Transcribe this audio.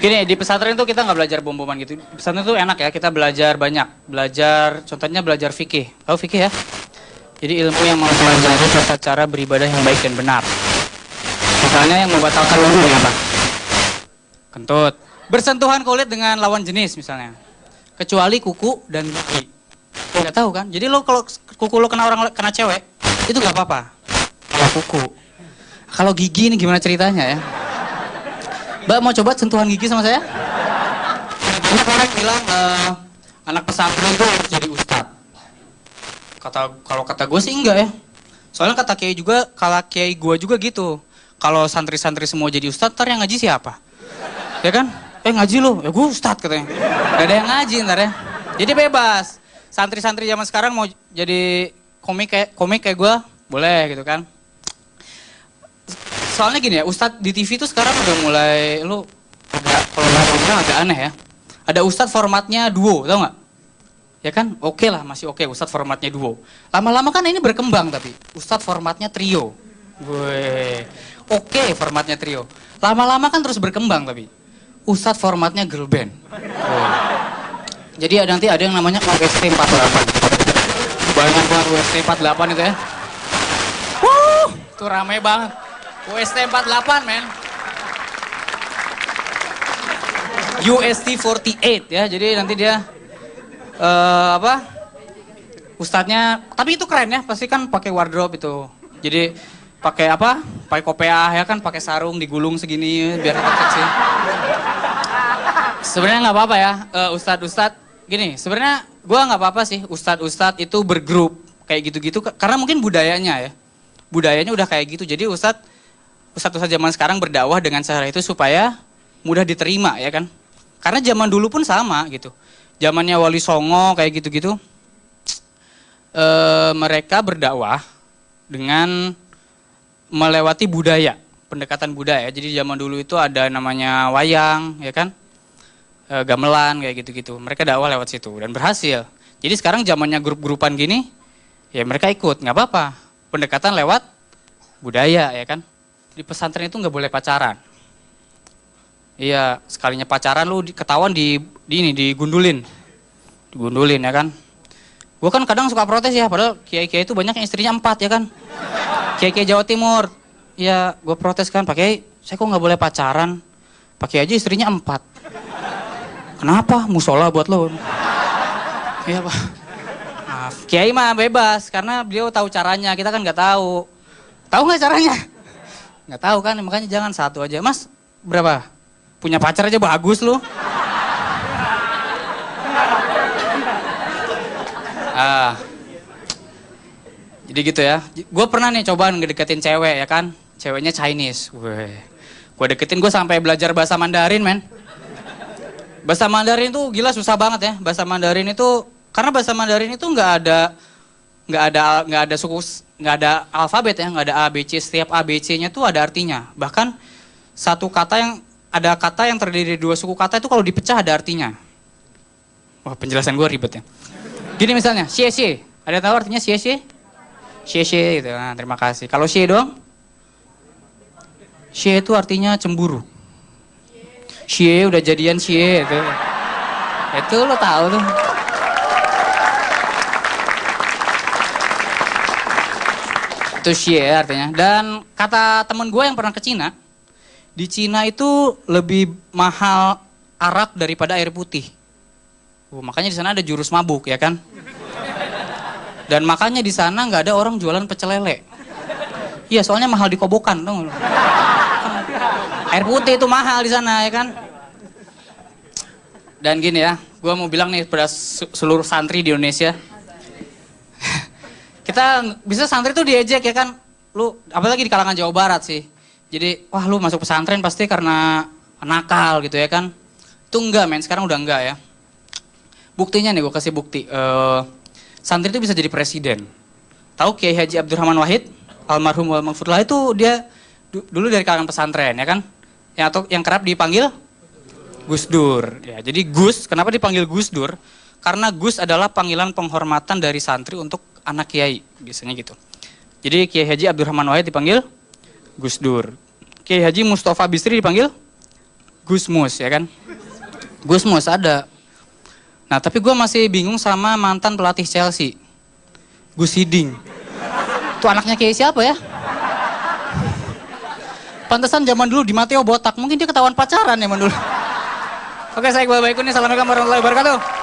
Gini, di pesantren tuh kita nggak belajar bom-boman gitu. Di pesantren tuh enak ya, kita belajar banyak. Belajar, contohnya belajar fikih. Tahu fikih ya? Jadi ilmu yang mempelajari tata cara beribadah yang baik dan benar. Misalnya yang membatalkan wudu apa? Kentut. Bersentuhan kulit dengan lawan jenis misalnya. Kecuali kuku dan gigi. Nggak tahu kan? Jadi lo kalau kuku lo kena cewek, itu nggak apa-apa. Kalau kuku. Kalau gigi ini gimana ceritanya ya? Mbak mau coba sentuhan gigi sama saya? Banyak orang bilang anak pesantren itu harus jadi ustadz. Kalau kata gue sih enggak ya. Soalnya kata kiai juga, kalau kiai gue juga gitu. Kalau santri-santri semua jadi ustadz, ntar yang ngaji siapa? Ya kan? Ngaji lu, ya gue ustadz katanya. Gak ada yang ngaji ntar ya. Jadi bebas. Santri-santri zaman sekarang mau jadi komik kayak gue, boleh gitu kan. Soalnya gini ya, Ustadz di TV tuh sekarang udah mulai, lu kalau bilang agak aneh ya. Ada Ustadz formatnya duo, tau nggak? Ya kan, oke lah, masih oke Ustadz formatnya duo. Lama-lama kan ini berkembang tapi, Ustadz formatnya trio. Oke formatnya trio. Lama-lama kan terus berkembang tapi, Ustadz formatnya girl band. Jadi nanti ada yang namanya UST 48. Bayangkan banget UST 48 itu ya. Itu rame banget. UST 48 men. UST 48 ya, jadi nanti dia Ustadznya, tapi itu keren ya, pasti kan pakai wardrobe itu. Jadi pakai apa? Pakai kopiah ya kan, pakai sarung digulung segini biar tetap seksi. Sebenarnya nggak apa-apa ya, ustadz gini. Sebenarnya gua nggak apa-apa sih, ustadz itu bergrup kayak gitu-gitu, karena mungkin budayanya ya, budayanya udah kayak gitu. Jadi ustadz zaman sekarang berdakwah dengan cara itu supaya mudah diterima ya kan. Karena zaman dulu pun sama gitu. Zamannya Wali Songo kayak gitu-gitu. Mereka berdakwah dengan melewati budaya, pendekatan budaya. Jadi zaman dulu itu ada namanya wayang ya kan. Gamelan kayak gitu-gitu. Mereka dakwah lewat situ dan berhasil. Jadi sekarang zamannya grup-grupan gini, ya mereka ikut, nggak apa-apa. Pendekatan lewat budaya ya kan. Di pesantren itu nggak boleh pacaran. Iya, sekalinya pacaran lu ketahuan digundulin ya kan. Gue kan kadang suka protes ya, padahal kiai-kiai itu banyak yang istrinya 4 ya kan. Kiai-kiai Jawa Timur, ya gue protes kan, Pak Kiai, saya kok nggak boleh pacaran, Pak Kiai aja istrinya 4. Kenapa? Musola buat lo. Iya Pak. Maaf, Kiai mah bebas, karena beliau tahu caranya, kita kan nggak tahu. Tahu nggak caranya? Nggak tahu kan, makanya jangan satu aja. Mas, berapa? Punya pacar aja bagus lu. Jadi gitu ya. Gue pernah nih coba ngedeketin cewek ya kan. Ceweknya Chinese. Gue deketin, gue sampai belajar bahasa Mandarin men. Bahasa Mandarin tuh gila susah banget ya. Bahasa Mandarin itu, karena bahasa Mandarin itu nggak ada suku, nggak ada alfabet ya, nggak ada ABC. Setiap ABC-nya tuh ada artinya. Bahkan ada kata yang terdiri dari 2 suku kata itu kalau dipecah ada artinya. Wah, penjelasan gue ribet ya. Gini misalnya, xie xie. Ada tahu artinya xie xie? Xie xie gitu. Nah, terima kasih. Kalau xie doang? Xie itu artinya cemburu. Xie udah jadian xie itu. Itu lo tahu tuh. Itu xie artinya. Dan kata temen gue yang pernah ke Cina, di Cina itu lebih mahal arak daripada air putih. Makanya di sana ada jurus mabuk ya kan. Dan makanya di sana nggak ada orang jualan pecel lele. Iya, soalnya mahal di Kobokan tuh. Air putih itu mahal di sana ya kan. Dan gini ya, gue mau bilang nih pada seluruh santri di Indonesia. Kita bisa santri tuh diejek ya kan. Lu apalagi di kalangan Jawa Barat sih. Jadi, wah lu masuk pesantren pasti karena nakal gitu ya kan. Itu enggak men, sekarang udah enggak ya. Buktinya nih, gue kasih bukti. Santri itu bisa jadi presiden. Tahu Kiai Haji Abdurrahman Wahid, almarhum wal maghfurlah, itu dia dulu dari kalangan pesantren ya kan. Yang kerap dipanggil Gus Dur. Ya, jadi Gus, kenapa dipanggil Gus Dur? Karena Gus adalah panggilan penghormatan dari santri untuk anak kiai, biasanya gitu. Jadi Kiai Haji Abdurrahman Wahid dipanggil Gus Dur. Kiai Haji Mustafa Bisri dipanggil Gusmus ya kan. Gusmus ada. Nah tapi gue masih bingung sama mantan pelatih Chelsea. Gus Hiding. Itu anaknya kayak siapa ya? Pantesan zaman dulu di Mateo botak. Mungkin dia ketahuan pacaran zaman dulu. Oke, saya Iqbal Baikuni. Assalamualaikum warahmatullahi wabarakatuh.